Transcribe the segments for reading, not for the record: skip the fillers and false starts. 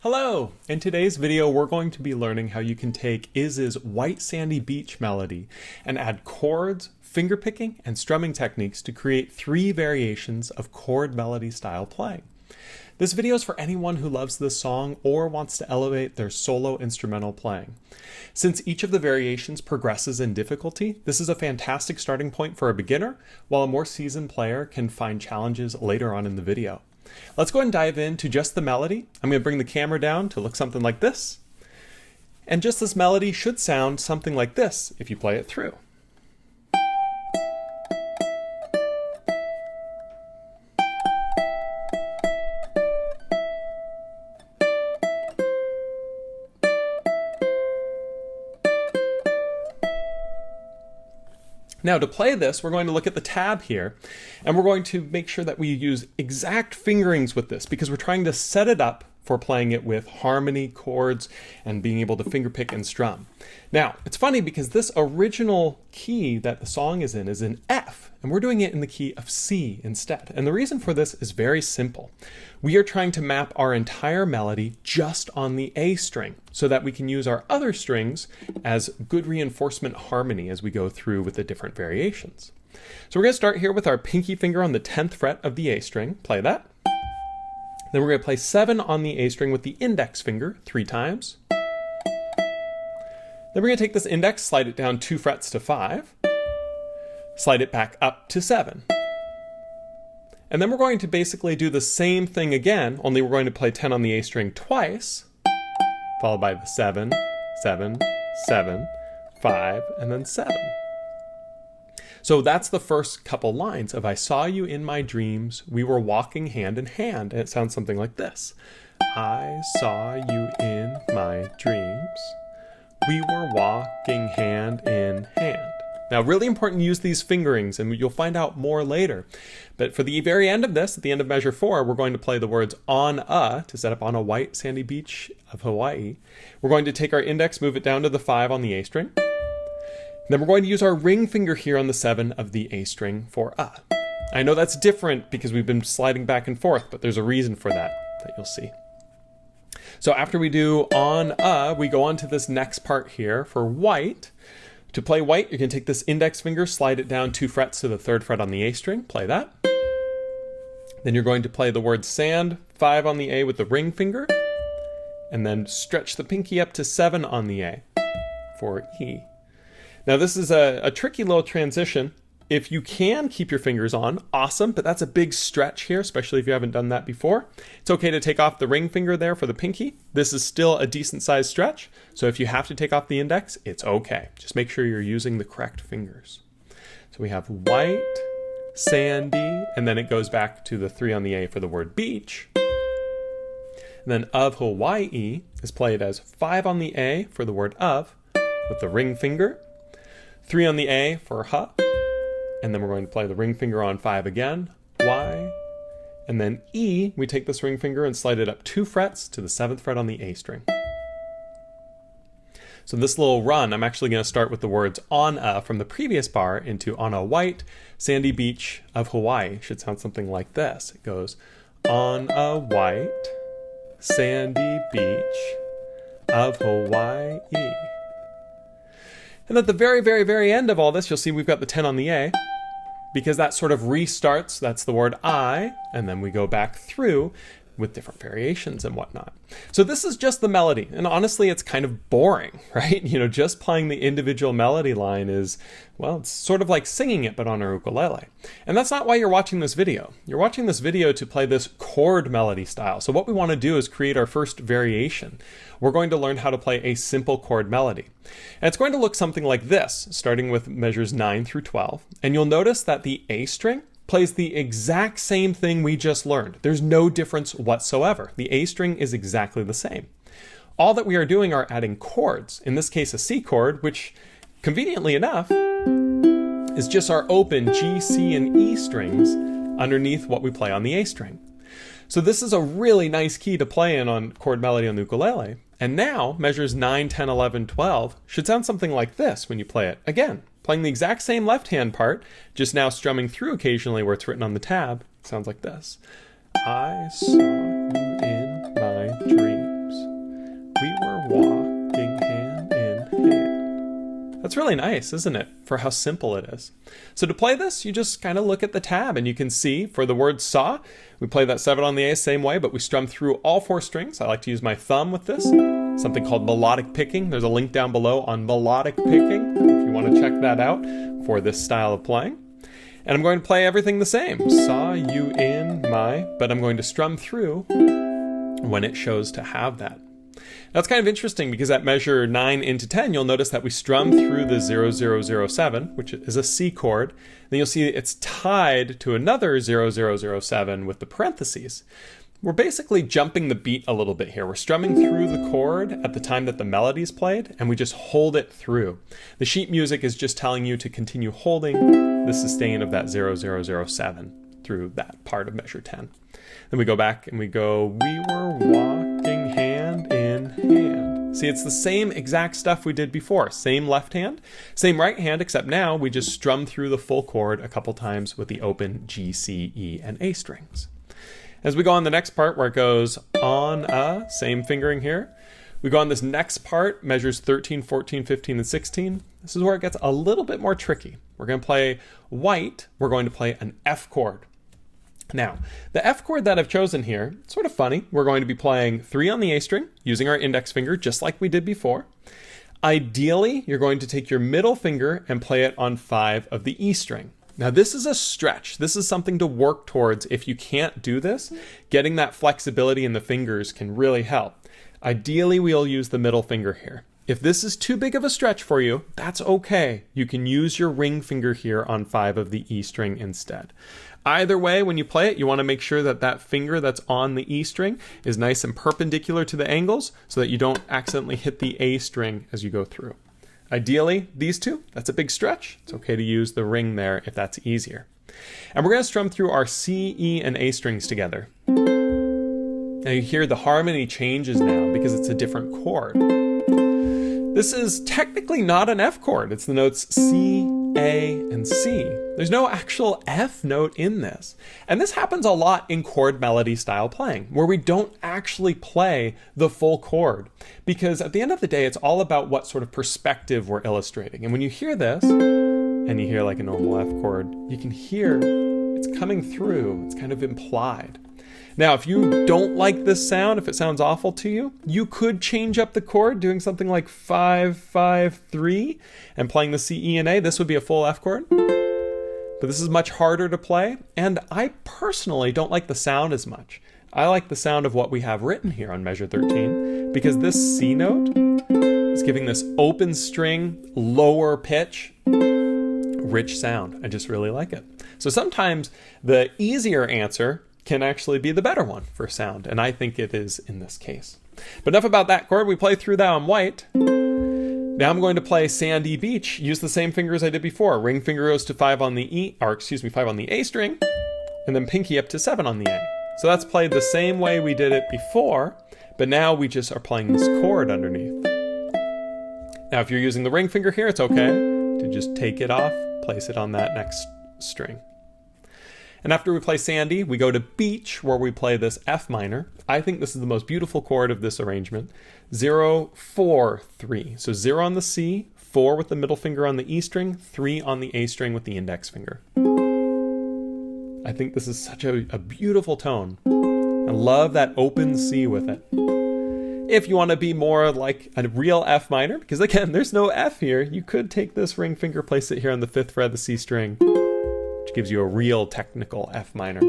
Hello! In today's video, we're going to be learning how you can take Iz's White Sandy Beach melody and add chords, fingerpicking, and strumming techniques to create 3 variations of chord melody style playing. This video is for anyone who loves this song or wants to elevate their solo instrumental playing. Since each of the variations progresses in difficulty, this is a fantastic starting point for a beginner, while a more seasoned player can find challenges later on in the video. Let's go ahead and dive into just the melody. I'm going to bring the camera down to look something like this. And just this melody should sound something like this if you play it through. Now to play this, we're going to look at the tab here, and we're going to make sure that we use exact fingerings with this because we're trying to set it up for playing it with harmony, chords, and being able to fingerpick and strum. Now, it's funny because this original key that the song is in F, and we're doing it in the key of C instead. And the reason for this is very simple. We are trying to map our entire melody just on the A string so that we can use our other strings as good reinforcement harmony as we go through with the different variations. So we're going to start here with our pinky finger on the 10th fret of the A string. Play that. Then we're going to play 7 on the A string with the index finger 3 times. Then we're going to take this index, slide it down 2 frets to 5, slide it back up to 7. And then we're going to basically do the same thing again, only we're going to play 10 on the A string twice, followed by the 7, 7, 7, 5, and then 7. So that's the first couple lines of I saw you in my dreams, we were walking hand in hand, and it sounds something like this. I saw you in my dreams, we were walking hand in hand. Now, really important to use these fingerings, and you'll find out more later. But for the very end of this, at the end of measure 4, we're going to play the words on a to set up on a white sandy beach of Hawaii. We're going to take our index, move it down to the 5 on the A string. Then we're going to use our ring finger here on the 7 of the A string for a. I know that's different because we've been sliding back and forth, but there's a reason for that you'll see. So after we do on a, we go on to this next part here for white. To play white, you can take this index finger, slide it down 2 frets to the 3rd fret on the A string, play that. Then you're going to play the word sand, 5 on the A with the ring finger, and then stretch the pinky up to 7 on the A for E. Now this is a tricky little transition. If you can keep your fingers on, awesome, but that's a big stretch here, especially if you haven't done that before. It's okay to take off the ring finger there for the pinky. This is still a decent sized stretch, so if you have to take off the index, it's okay. Just make sure you're using the correct fingers. So we have white, sandy, and then it goes back to the 3 on the A for the word beach. And then of Hawaii is played as 5 on the A for the word of, with the ring finger, 3 on the A for ha, and then we're going to play the ring finger on 5 again, Y, and then E, we take this ring finger and slide it up 2 frets to the 7th fret on the A string. So this little run, I'm actually going to start with the words on a from the previous bar into on a white sandy beach of Hawaii. Should sound something like this. It goes on a white sandy beach of Hawaii. And at the very, very, very end of all this, you'll see we've got the 10 on the A, because that sort of restarts, that's the word I, and then we go back through with different variations and whatnot. So this is just the melody, and honestly, it's kind of boring, right? You know, just playing the individual melody line is, well, it's sort of like singing it, but on our ukulele. And that's not why you're watching this video. You're watching this video to play this chord melody style. So what we want to do is create our first variation. We're going to learn how to play a simple chord melody. And it's going to look something like this, starting with measures 9 through 12. And you'll notice that the A string plays the exact same thing we just learned. There's no difference whatsoever. The A string is exactly the same. All that we are doing are adding chords, in this case a C chord, which conveniently enough is just our open G, C, and E strings underneath what we play on the A string. So this is a really nice key to play in on chord melody on the ukulele. And now measures 9, 10, 11, 12 should sound something like this when you play it. Again, playing the exact same left hand part, just now strumming through occasionally where it's written on the tab. It sounds like this. I saw you in my dreams. That's really nice, isn't it, for how simple it is? So to play this, you just kind of look at the tab and you can see for the word saw, we play that 7 on the A same way, but we strum through all 4 strings. I like to use my thumb with this, something called melodic picking. There's a link down below on melodic picking if you want to check that out for this style of playing. And I'm going to play everything the same. Saw, you, in, my, but I'm going to strum through when it shows to have that. That's kind of interesting because at measure 9 into 10, you'll notice that we strum through the 0007, which is a C chord. Then you'll see it's tied to another 0007 with the parentheses. We're basically jumping the beat a little bit here. We're strumming through the chord at the time that the melody is played, and we just hold it through. The sheet music is just telling you to continue holding the sustain of that 0007 through that part of measure 10. Then we go back and we go, we were walking hand in hand. See, it's the same exact stuff we did before. Same left hand, same right hand, except now we just strum through the full chord a couple times with the open G, C, E, and A strings. As we go on the next part where it goes on a, same fingering here. We go on this next part, measures 13, 14, 15, and 16. This is where it gets a little bit more tricky. We're going to play white. We're going to play an F chord. Now, the F chord that I've chosen here, it's sort of funny. We're going to be playing 3 on the A string, using our index finger, just like we did before. Ideally, you're going to take your middle finger and play it on 5 of the E string. Now, this is a stretch. This is something to work towards. If you can't do this, getting that flexibility in the fingers can really help. Ideally, we'll use the middle finger here. If this is too big of a stretch for you, that's okay. You can use your ring finger here on 5 of the E string instead. Either way, when you play it, you want to make sure that that finger that's on the E string is nice and perpendicular to the angles so that you don't accidentally hit the A string as you go through. Ideally, these two, that's a big stretch. It's okay to use the ring there if that's easier. And we're going to strum through our C, E, and A strings together. Now you hear the harmony changes now because it's a different chord. This is technically not an F chord. It's the notes C, A, and C. There's no actual F note in this. And this happens a lot in chord melody style playing, where we don't actually play the full chord. Because at the end of the day, it's all about what sort of perspective we're illustrating. And when you hear this, and you hear like a normal F chord, you can hear it's coming through. It's kind of implied. Now, if you don't like this sound, if it sounds awful to you, you could change up the chord, doing something like 5, 5, 3, and playing the C, E, and A. This would be a full F chord. But this is much harder to play, and I personally don't like the sound as much. I like the sound of what we have written here on measure 13, because this C note is giving this open string, lower pitch, rich sound. I just really like it. So sometimes the easier answer can actually be the better one for sound, and I think it is in this case. But enough about that chord. We play through that on white. Now I'm going to play Sandy Beach. Use the same fingers I did before. Ring finger goes to 5 on the 5 on the A string, and then pinky up to 7 on the A. So that's played the same way we did it before, but now we just are playing this chord underneath. Now if you're using the ring finger here, it's okay to just take it off, place it on that next string. And after we play Sandy, we go to Beach, where we play this F minor. I think this is the most beautiful chord of this arrangement. 0, 4, 3. So 0 on the C, 4 with the middle finger on the E string, 3 on the A string with the index finger. I think this is such a beautiful tone. I love that open C with it. If you want to be more like a real F minor, because again, there's no F here, you could take this ring finger, place it here on the 5th fret of the C string, which gives you a real technical F minor.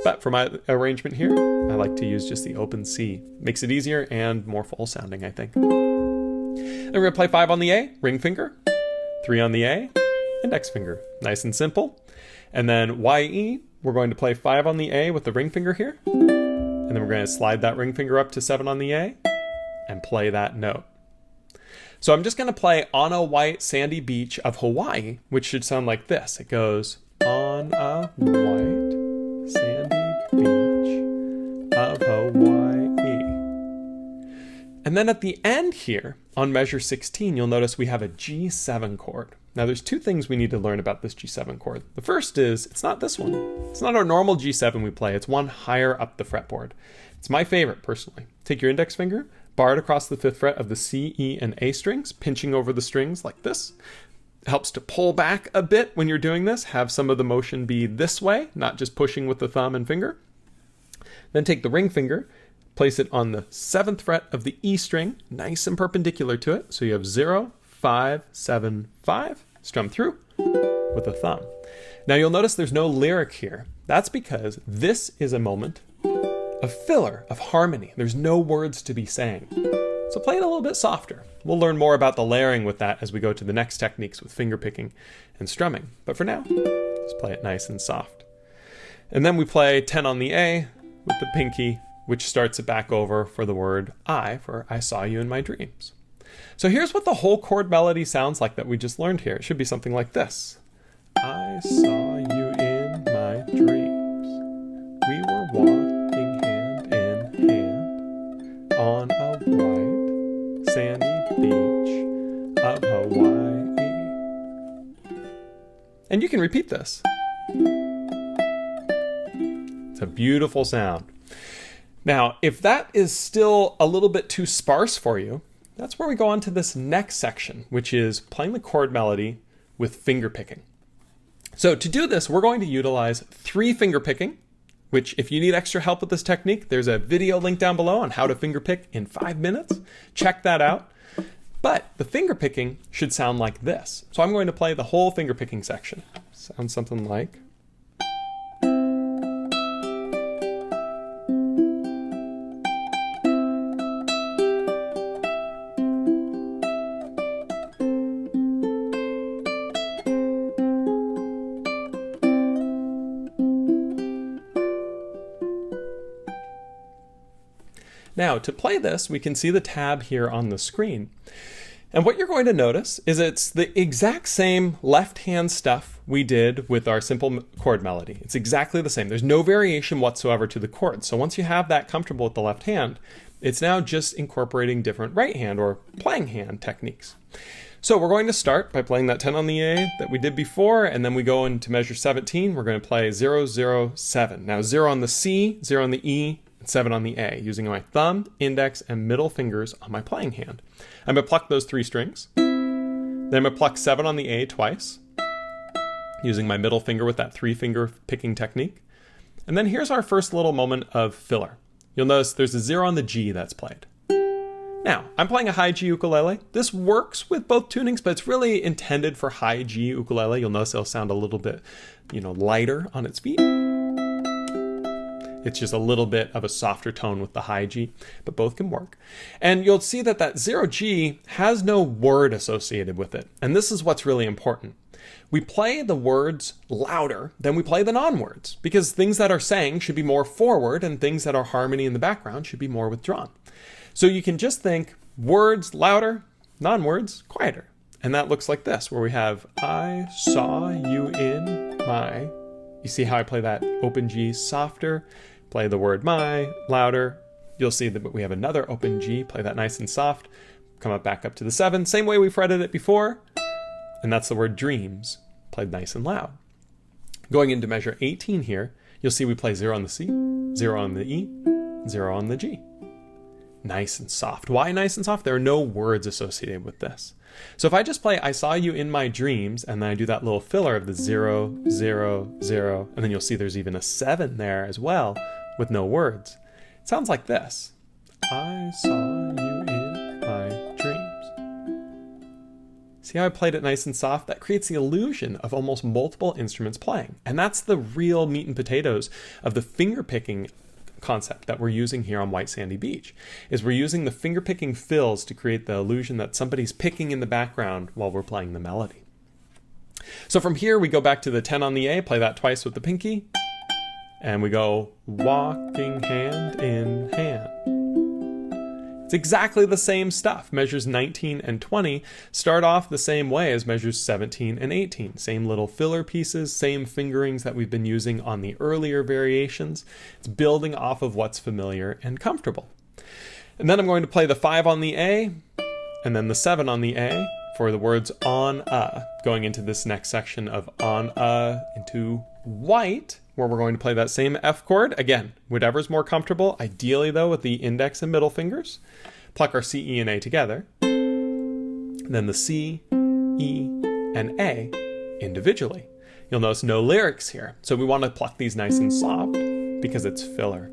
But for my arrangement here, I like to use just the open C. Makes it easier and more full sounding, I think. Then we're going to play 5 on the A, ring finger, 3 on the A, index finger. Nice and simple. And then Y-E, we're going to play 5 on the A with the ring finger here. And then we're going to slide that ring finger up to 7 on the A and play that note. So I'm just going to play On a White Sandy Beach of Hawaii, which should sound like this. It goes, on a white sandy beach of Hawaii. And then at the end here, on measure 16, you'll notice we have a G7 chord. Now there's two things we need to learn about this G7 chord. The first is, it's not this one. It's not our normal G7 we play. It's one higher up the fretboard. It's my favorite, personally. Take your index finger, barred across the 5th fret of the C, E, and A strings, pinching over the strings like this. It helps to pull back a bit when you're doing this. Have some of the motion be this way, not just pushing with the thumb and finger. Then take the ring finger, place it on the 7th fret of the E string, nice and perpendicular to it. So you have 0, 5, 7, 5, strum through with the thumb. Now you'll notice there's no lyric here. That's because this is a moment of filler, of harmony. There's no words to be sang. So play it a little bit softer. We'll learn more about the layering with that as we go to the next techniques with fingerpicking and strumming. But for now, just play it nice and soft. And then we play 10 on the A with the pinky, which starts it back over for the word I, for I saw you in my dreams. So here's what the whole chord melody sounds like that we just learned here. It should be something like this. I saw you in my dreams. We were walking hand in hand on a white sandy beach of Hawaii. And you can repeat this. It's a beautiful sound. Now, if that is still a little bit too sparse for you, that's where we go on to this next section, which is playing the chord melody with fingerpicking. So to do this, we're going to utilize 3 fingerpicking, which if you need extra help with this technique, there's a video link down below on how to fingerpick in 5 minutes. Check that out. But the fingerpicking should sound like this. So I'm going to play the whole fingerpicking section. Sounds something like... Now, to play this, we can see the tab here on the screen. And what you're going to notice is it's the exact same left-hand stuff we did with our simple chord melody. It's exactly the same. There's no variation whatsoever to the chords. So once you have that comfortable with the left hand, it's now just incorporating different right hand or playing hand techniques. So we're going to start by playing that 10 on the A that we did before, and then we go into measure 17. We're going to play 0, 0, 7. Now 0 on the C, 0 on the E, 7 on the A, using my thumb, index, and middle fingers on my playing hand. I'm going to pluck those 3 strings. Then I'm going to pluck 7 on the A twice, using my middle finger with that 3-finger picking technique. And then here's our first little moment of filler. You'll notice there's a 0 on the G that's played. Now, I'm playing a high G ukulele. This works with both tunings, but it's really intended for high G ukulele. You'll notice it'll sound a little bit, lighter on its feet. It's just a little bit of a softer tone with the high G, but both can work. And you'll see that that 0G has no word associated with it. And this is what's really important. We play the words louder than we play the non-words, because things that are sang should be more forward and things that are harmony in the background should be more withdrawn. So you can just think words louder, non-words quieter. And that looks like this, where we have I saw you in my... You see how I play that open G softer? Play the word my louder. You'll see that we have another open G, play that nice and soft, come up back up to the 7, same way we fretted it before, and that's the word dreams, played nice and loud. Going into measure 18 here, you'll see we play 0 on the C, 0 on the E, 0 on the G. Nice and soft. Why nice and soft? There are no words associated with this. So if I just play I saw you in my dreams, and then I do that little filler of the 0, 0, 0, and then you'll see there's even a 7 there as well with no words. It sounds like this. I saw you in my dreams. See how I played it nice and soft? That creates the illusion of almost multiple instruments playing. And that's the real meat and potatoes of the fingerpicking concept that we're using here on White Sandy Beach, is we're using the fingerpicking fills to create the illusion that somebody's picking in the background while we're playing the melody. So from here we go back to the 10 on the A, play that twice with the pinky, and we go walking hand in hand. It's exactly the same stuff. Measures 19 and 20 start off the same way as measures 17 and 18. Same little filler pieces, same fingerings that we've been using on the earlier variations. It's building off of what's familiar and comfortable. And then I'm going to play the 5 on the A, and then the 7 on the A for the words on going into this next section of on into white, where we're going to play that same F chord. Again, whatever's more comfortable, ideally though with the index and middle fingers. pluck our C, E, and A together. Then the C, E, and A individually. You'll notice no lyrics here. So we want to pluck these nice and soft because it's filler.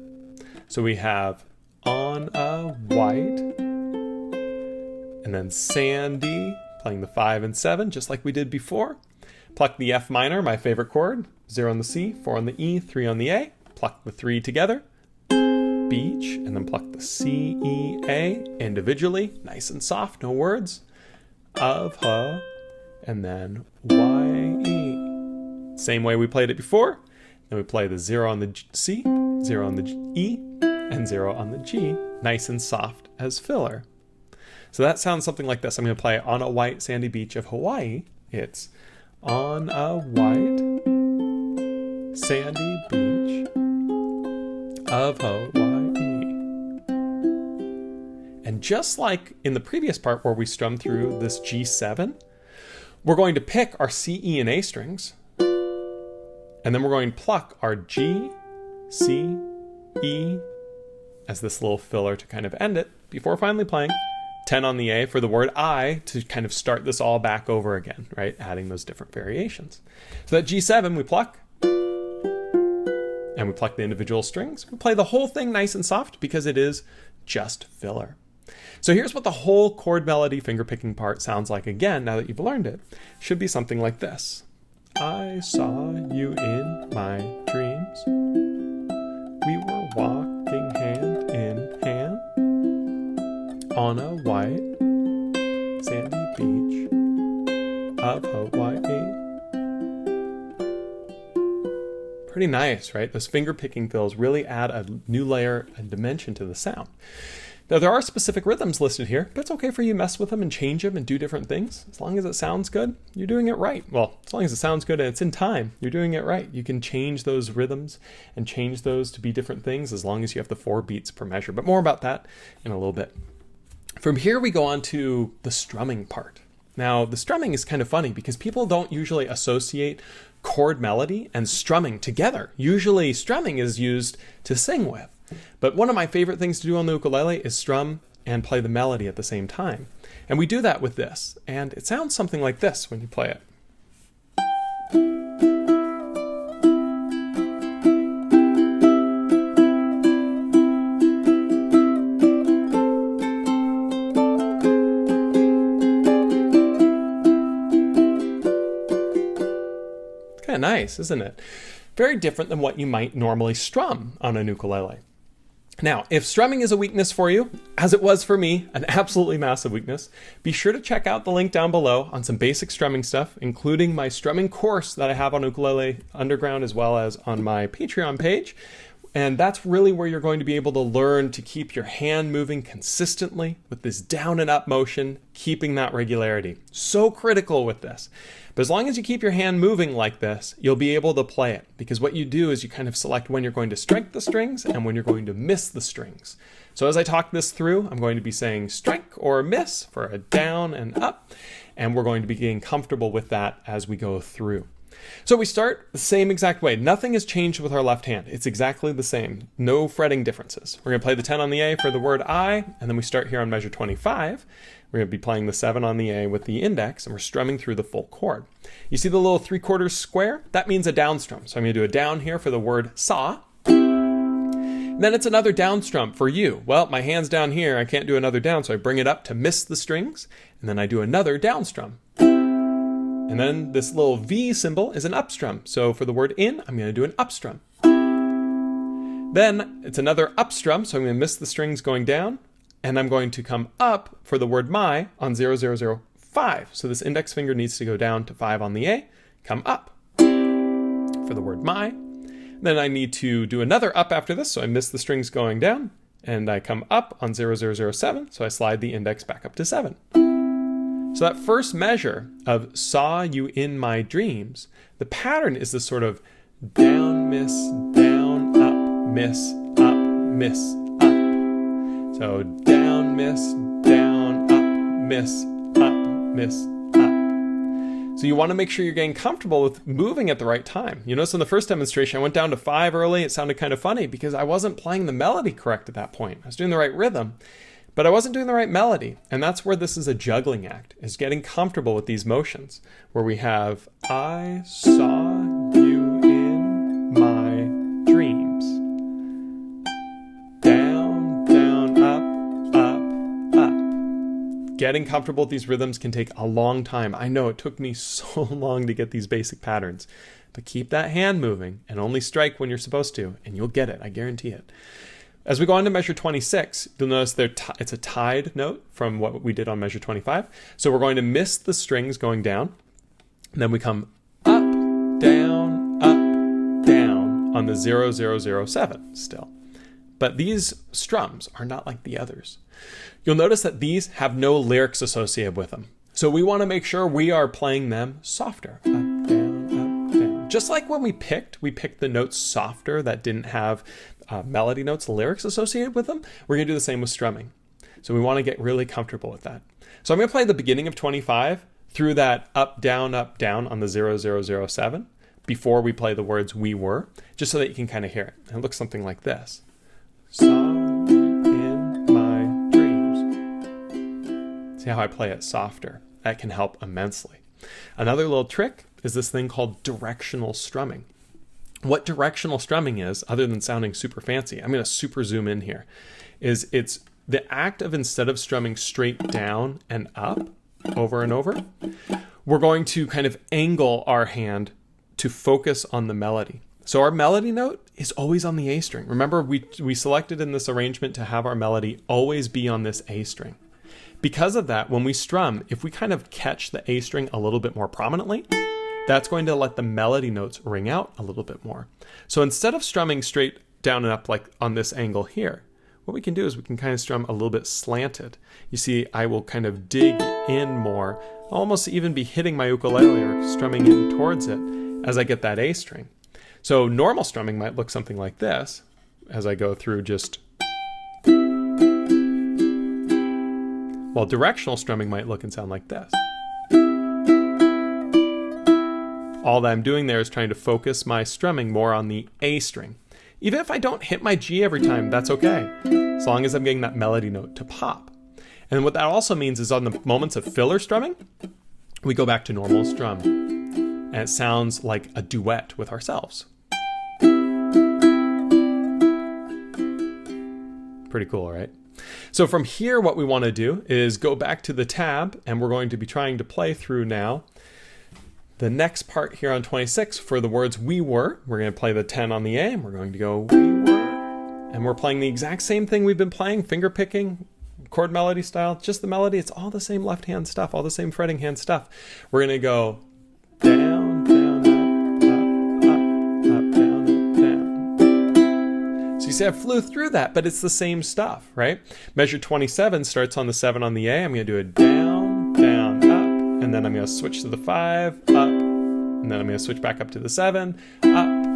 So we have on a white, and then Sandy, playing the 5 and 7, just like we did before. Pluck the F minor, my favorite chord, 0 on the C, 4 on the E, 3 on the A. Pluck the 3 together, beach, and then pluck the C, E, A individually, nice and soft, no words. Of, her, and then Y, E. Same way we played it before. Then we play the 0 on the C, 0 on the E, and 0 on the G, nice and soft as filler. So that sounds something like this. I'm going to play On a White Sandy Beach of Hawaii. It's on a white sandy beach of Hawaii. And just like in the previous part where we strummed through this G7, we're going to pick our C, E, and A strings, and then we're going to pluck our G, C, E as this little filler to kind of end it before finally playing 10 on the A for the word I to kind of start this all back over again, right? Adding those different variations. So that G7 we pluck, and we pluck the individual strings. We play the whole thing nice and soft because it is just filler. So here's what the whole chord melody fingerpicking part sounds like again now that you've learned it. Should be something like this. I saw you in my dreams. We were walking hand in hand on a white sandy beach of Hawaii. Pretty nice, right? Those finger-picking fills really add a new layer and dimension to the sound. Now, there are specific rhythms listed here, but it's okay for you to mess with them and change them and do different things. As long as it sounds good, you're doing it right. Well, as long as it sounds good and it's in time, you're doing it right. You can change those rhythms and change those to be different things as long as you have the 4 beats per measure. But more about that in a little bit. From here, we go on to the strumming part. Now, the strumming is kind of funny because people don't usually associate chord melody and strumming together. Usually, strumming is used to sing with. But one of my favorite things to do on the ukulele is strum and play the melody at the same time. And we do that with this. And it sounds something like this when you play it. Kind of nice, isn't it? Very different than what you might normally strum on an ukulele. Now, if strumming is a weakness for you, as it was for me, an absolutely massive weakness, be sure to check out the link down below on some basic strumming stuff, including my strumming course that I have on Ukulele Underground as well as on my Patreon page. And that's really where you're going to be able to learn to keep your hand moving consistently with this down and up motion, keeping that regularity. So critical with this. But as long as you keep your hand moving like this, you'll be able to play it. Because what you do is you kind of select when you're going to strike the strings and when you're going to miss the strings. So as I talk this through, I'm going to be saying strike or miss for a down and up. And we're going to be getting comfortable with that as we go through. So we start the same exact way. Nothing has changed with our left hand. It's exactly the same. No fretting differences. We're going to play the 10 on the A for the word I, and then we start here on measure 25. We're going to be playing the 7 on the A with the index, and we're strumming through the full chord. You see the little 3/4 square? That means a down strum. So I'm going to do a down here for the word saw. And then it's another down strum for you. Well, my hand's down here. I can't do another down, so I bring it up to miss the strings, and then I do another down strum. And then this little V symbol is an up strum. So for the word in, I'm going to do an up strum. Then it's another up strum, so I'm going to miss the strings going down. And I'm going to come up for the word my on 0005. So this index finger needs to go down to 5 on the A, come up for the word my. Then I need to do another up after this, so I miss the strings going down. And I come up on 0007, so I slide the index back up to 7. So that first measure of saw you in my dreams, the pattern is this sort of down, miss, down, up, miss, up, miss, up. So down, miss, down, up, miss, up, miss, up. So you want to make sure you're getting comfortable with moving at the right time. You notice in the first demonstration, I went down to 5 early. It sounded kind of funny because I wasn't playing the melody correct at that point. I was doing the right rhythm. but I wasn't doing the right melody. And that's where this is a juggling act, is getting comfortable with these motions, where we have, I saw you in my dreams. Down, down, up, up, up. Getting comfortable with these rhythms can take a long time. I know it took me so long to get these basic patterns, but keep that hand moving and only strike when you're supposed to, and you'll get it, I guarantee it. As we go on to measure 26, you'll notice it's a tied note from what we did on measure 25. So we're going to miss the strings going down. And then we come up, down on the 0, 0, 0, 7 still. But these strums are not like the others. You'll notice that these have no lyrics associated with them. So we want to make sure we are playing them softer. Up, down, just like when we picked the notes softer that didn't have melody notes, lyrics associated with them. We're going to do the same with strumming. So we want to get really comfortable with that. So I'm going to play the beginning of 25 through that up, down on the 0, 0, 0, 7 before we play the words we were, just so that you can kind of hear it. And it looks something like this. Saw you in my dreams. See how I play it softer? That can help immensely. Another little trick is this thing called directional strumming. What directional strumming is, other than sounding super fancy, I'm going to super zoom in here, is it's the act of, instead of strumming straight down and up over and over, we're going to kind of angle our hand to focus on the melody. So our melody note is always on the A string. Remember, we selected in this arrangement to have our melody always be on this A string. Because of that, when we strum, if we kind of catch the A string a little bit more prominently, that's going to let the melody notes ring out a little bit more. So instead of strumming straight down and up like on this angle here, what we can do is we can kind of strum a little bit slanted. You see, I will kind of dig in more, almost even be hitting my ukulele or strumming in towards it as I get that A string. So normal strumming might look something like this as I go through just, while directional strumming might look and sound like this. All that I'm doing there is trying to focus my strumming more on the A string. Even if I don't hit my G every time, that's okay, as long as I'm getting that melody note to pop. And what that also means is on the moments of filler strumming, we go back to normal strum, and it sounds like a duet with ourselves. Pretty cool, right? So from here, what we want to do is go back to the tab, and we're going to be trying to play through now the next part here on 26 for the words we were. We're going to play the 10 on the A, and we're going to go we were. And we're playing the exact same thing we've been playing, finger picking, chord melody style, just the melody. It's all the same left hand stuff, all the same fretting hand stuff. We're going to go down, down, up, down, down. So you see I flew through that, but it's the same stuff, right? Measure 27 starts on the 7 on the A. I'm going to do a down, down, up. And then I'm going to switch to the 5, up, and then I'm going to switch back up to the 7, up, down,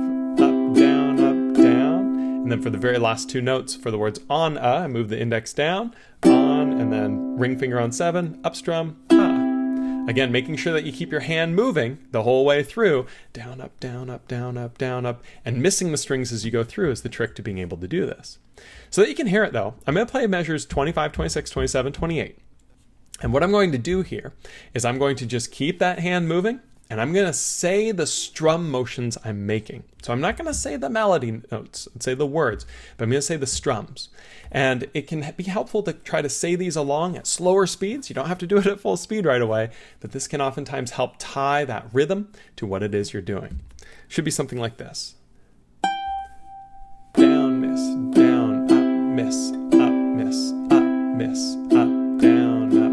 and then for the very last two notes for the words on, I move the index down, on, and then ring finger on 7, up strum, Again, making sure that you keep your hand moving the whole way through, down, up, down, up, down, up, down, up, and missing the strings as you go through is the trick to being able to do this. So that you can hear it though, I'm going to play measures 25, 26, 27, 28. And what I'm going to do here is I'm going to just keep that hand moving, and I'm going to say the strum motions I'm making. So I'm not going to say the melody notes and say the words, but I'm going to say the strums. And it can be helpful to try to say these along at slower speeds. You don't have to do it at full speed right away, but this can oftentimes help tie that rhythm to what it is you're doing. Should be something like this. Down, miss, down, up, miss, up, miss, up, miss, up, down, up.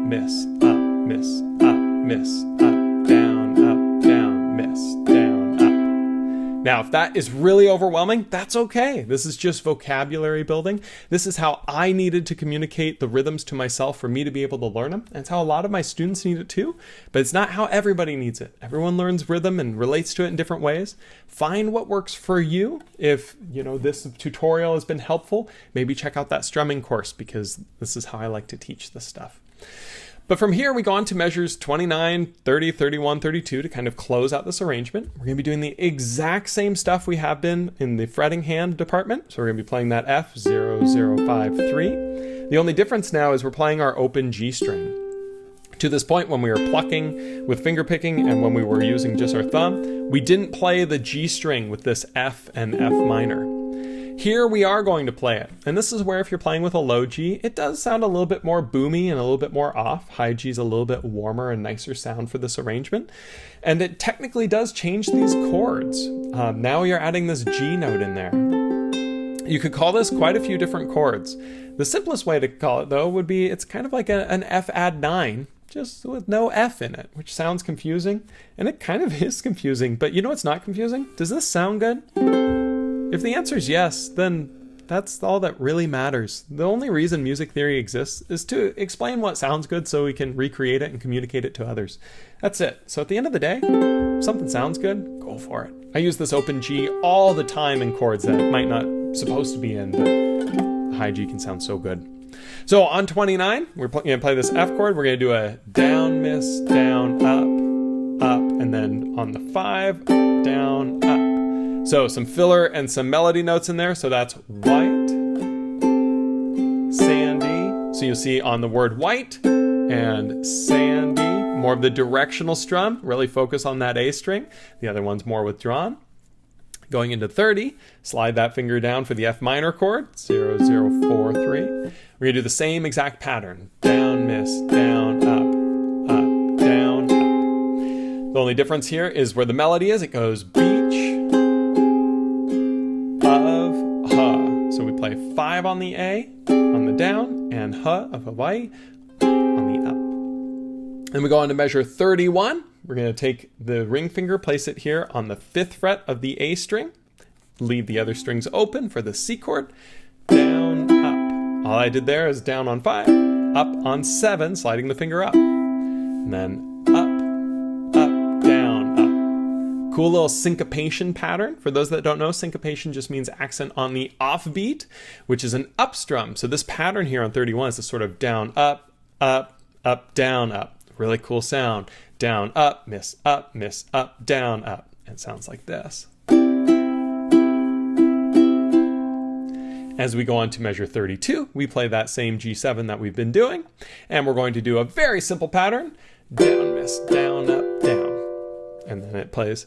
Miss, up, miss, up, miss, up, down, miss, down, up. Now, if that is really overwhelming, that's okay. This is just vocabulary building. This is how I needed to communicate the rhythms to myself for me to be able to learn them. And it's how a lot of my students need it too, but it's not how everybody needs it. Everyone learns rhythm and relates to it in different ways. Find what works for you. If, this tutorial has been helpful, maybe check out that strumming course because this is how I like to teach this stuff. But from here, we go on to measures 29, 30, 31, 32 to kind of close out this arrangement. We're going to be doing the exact same stuff we have been in the fretting hand department. So we're going to be playing that F, 0, 0, 5, 3. The only difference now is we're playing our open G string. To this point, when we were plucking with finger picking and when we were using just our thumb, we didn't play the G string with this F and F minor. Here we are going to play it. And this is where if you're playing with a low G, it does sound a little bit more boomy and a little bit more off. High G is a little bit warmer and nicer sound for this arrangement. And it technically does change these chords. Now you're adding this G note in there. You could call this quite a few different chords. The simplest way to call it, though, would be it's kind of like an F add 9, just with no F in it, which sounds confusing. And it kind of is confusing, but you know what's not confusing? Does this sound good? If the answer is yes, then that's all that really matters. The only reason music theory exists is to explain what sounds good so we can recreate it and communicate it to others. That's it. So at the end of the day, if something sounds good, go for it. I use this open G all the time in chords that might not supposed to be in, but high G can sound so good. So on 29, we're going to play this F chord. We're going to do a down, miss, down, up, and then on the 5, down, up. So some filler and some melody notes in there. So that's white, sandy. So you'll see on the word white and sandy, more of the directional strum. Really focus on that A string. The other one's more withdrawn. Going into 30, slide that finger down for the F minor chord, 0, 0, 4, 3. We're going to do the same exact pattern. Down, miss, down, up, down, up. The only difference here is where the melody is. It goes beach, of, huh. So we play 5 on the A, on the down, and huh of Hawaii on the up. Then we go on to measure 31. We're going to take the ring finger, place it here on the 5th fret of the A string, leave the other strings open for the C chord, down, up. All I did there is down on 5, up on 7, sliding the finger up, and then up, up, down, up. Cool little syncopation pattern. For those that don't know, syncopation just means accent on the offbeat, which is an up strum. So this pattern here on 31 is a sort of down, up, down, up. Really cool sound. Down, up, miss, up, down, up. It sounds like this. As we go on to measure 32, we play that same G7 that we've been doing, and we're going to do a very simple pattern. Down, miss, down, up, down. And then it plays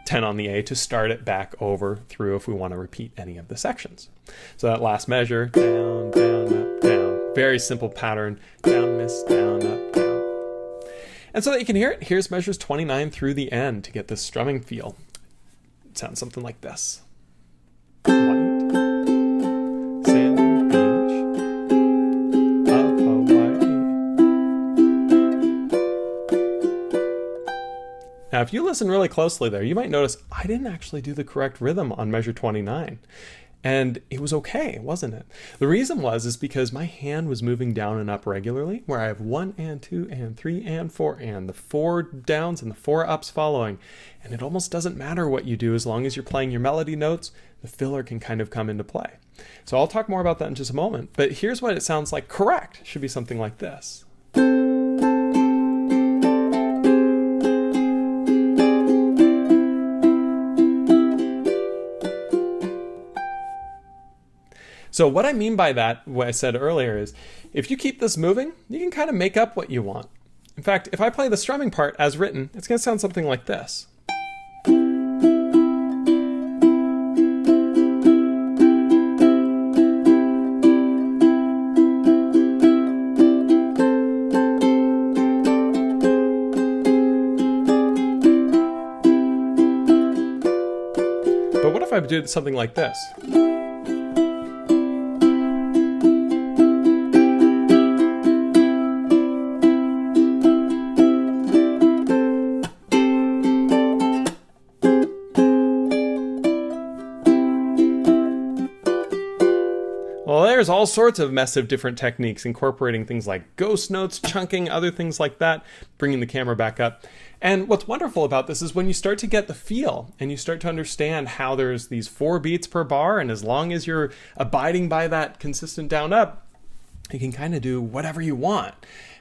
10 on the A to start it back over through if we want to repeat any of the sections. So that last measure, down, down, up, down. Very simple pattern. Down, miss, down, up, down. And so that you can hear it, here's measures 29 through the end to get this strumming feel. It sounds something like this. White, sandy beach of Hawaii. Now, if you listen really closely there, you might notice I didn't actually do the correct rhythm on measure 29. And it was okay, wasn't it? The reason is because my hand was moving down and up regularly, where I have 1 and 2 and 3 and 4 and the 4 downs and the 4 ups following. And it almost doesn't matter what you do as long as you're playing your melody notes, the filler can kind of come into play. So I'll talk more about that in just a moment, but here's what it sounds like correct. It should be something like this. So what I mean by that, what I said earlier, is if you keep this moving, you can kind of make up what you want. In fact, if I play the strumming part as written, it's going to sound something like this. But what if I do something like this? Well, there's all sorts of mess of different techniques, incorporating things like ghost notes, chunking, other things like that, bringing the camera back up. And what's wonderful about this is when you start to get the feel and you start to understand how there's these 4 beats per bar, and as long as you're abiding by that consistent down up, you can kind of do whatever you want.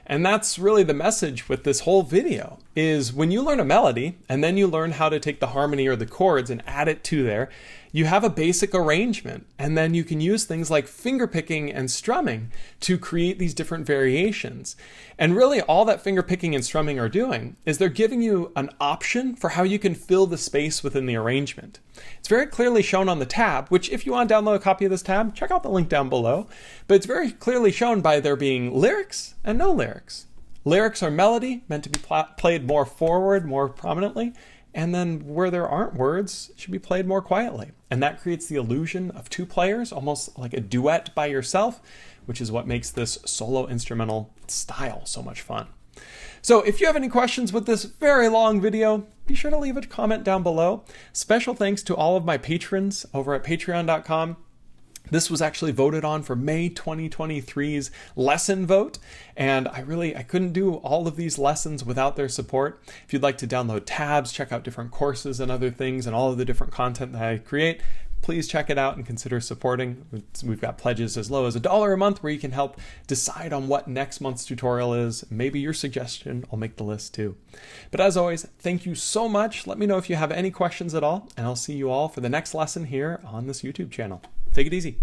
And that's really the message with this whole video, is when you learn a melody and then you learn how to take the harmony or the chords and add it to there, you have a basic arrangement, and then you can use things like fingerpicking and strumming to create these different variations. And really all that fingerpicking and strumming are doing is they're giving you an option for how you can fill the space within the arrangement. It's very clearly shown on the tab, which if you want to download a copy of this tab, check out the link down below. But it's very clearly shown by there being lyrics and no lyrics. Lyrics are melody, meant to be played more forward, more prominently, and then where there aren't words, it should be played more quietly. And that creates the illusion of two players, almost like a duet by yourself, which is what makes this solo instrumental style so much fun. So if you have any questions with this very long video, be sure to leave a comment down below. Special thanks to all of my patrons over at patreon.com. This was actually voted on for May 2023's lesson vote, and I couldn't do all of these lessons without their support. If you'd like to download tabs, check out different courses and other things and all of the different content that I create, please check it out and consider supporting. We've got pledges as low as $1 a month where you can help decide on what next month's tutorial is. Maybe your suggestion will make the list too. But as always, thank you so much. Let me know if you have any questions at all, and I'll see you all for the next lesson here on this YouTube channel. Take it easy.